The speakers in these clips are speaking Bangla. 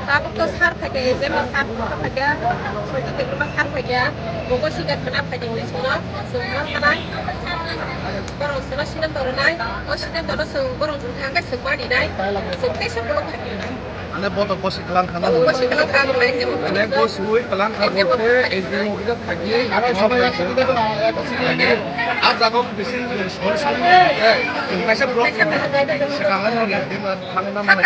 Tapos har থাকে যে সার থাকে সৈতে গুলো সার থাকে বগো শিকার খানা ফাইদিং নে সোনা সোনা খানা বরং সোনা সিনা তরে নাই ও সিনা তরে সং বরং থাঙ্গা সমানি নাই সবতে সব গুলো থাকে ane boto bosi kalang khana bosi kalang khana নাই যে ane bosui kalang khana bote eji mukita thaki ara sabai ekসাথে তো একসাথে আর জাগো বেশি সরসরি পয়সা ব্লক সেখানে লাগে থানে না মানে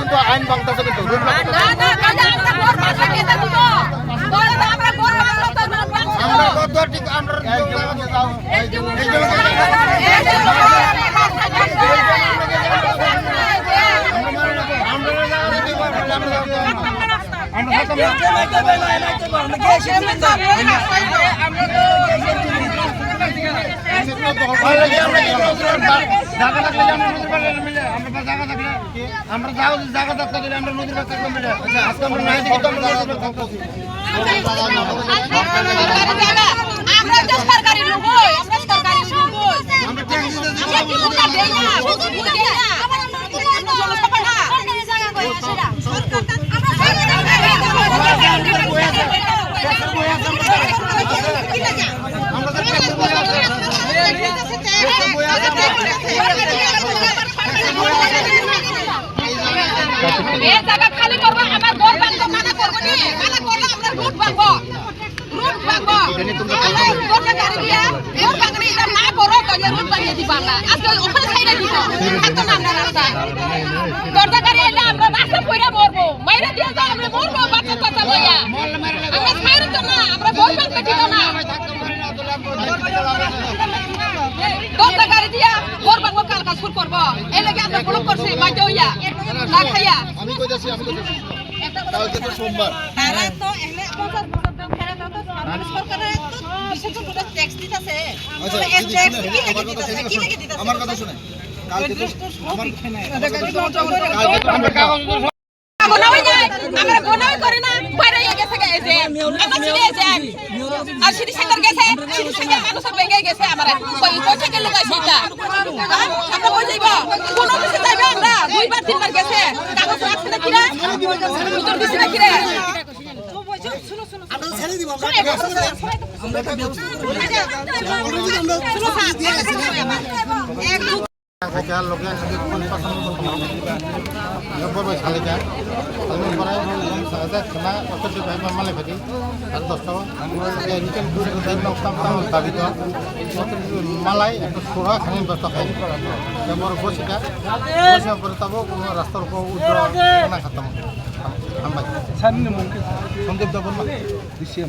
কিন্তু আইন বাংলাদেশে কিন্তু আমরা কত ঠিক আমরা আমরা জায়গা থাকতে গেলে আমরা নদীর পাশে থাকতে মিলে আজকে আমরা নাই দিকে আমরা তো সরকারি লোক আমরা সরকারি লোক আমরা ট্যাক্স দিতে আমরা কি মুখা দেই না বুঝি না আমরা জনসভা না জায়গা কই সেটা সরকার এই জায়গা খালি করব আমার গোল বান্ধ মানা করব নি মানা করলে আমরা রুট ভাঙবো রুট ভাঙবো গোটা গাড়ি দিয়া রুট ভাঙনি এটা না করো তো রুট ভাঙিয়ে দিবা না আজকে ওখানে ছাইরা দিব এত না আমরা রাস্তা গোটা গাড়ি এলে আমরা রাস্তা কইরা মরবো মাইরা দিয়া তো আমরা মরবো বাচ্চা কথা লইয়া আমরা ছাইরা তো না আমরা গোল ভাঙতে দিব না গোটা গাড়ি দিয়া গোল ভাঙবো কাল কাজ শুরু করব এই লাগি আমরা ব্লক করছি মাইতে হইয়া না খাইয়া আমি কইতাছি কালকে তো সোমবার তারা তো এনে 50 বছর দাম ফেরা দাও তো সরকারের তো বিশেষ করে ট্যাক্স দিতেছে আচ্ছা এই ট্যাক্স কি লাগি দিতেছে কি লাগি দিতেছে আমার কথা শুনে কালকে তো আমার কালকে আমরা কাগজ গোনাই যায় আমরা গোনাই করে না বাইরে গেছে গেছে আমরা ছিড়ে যায় আর সিটি সেন্টার গেছে সিটি সেন্টার মানুষ বেগে গেছে আমরা কই কোথা কে লোক আছে এটা আমরা কই যাইব কোন অফিসে যাইব আমরা দুইবার তিনবার গেছে কাগজ রাখছে না কিরা উত্তর দিছে না কিরা আমরা ছেড়ে দিব আমরা Saya logi lagi pun pasang nyoba salika kalau berai yang saja kena waktu di bayi mama lagi ada dosto ya ini kan dulu kita nak tahu tadi tu waktu malai itu surah kami dosto kain yang baru bos kita bos yang baru tahu rasta ruko udah kena khatam sampai sana mungkin sampai berapa lama? Disim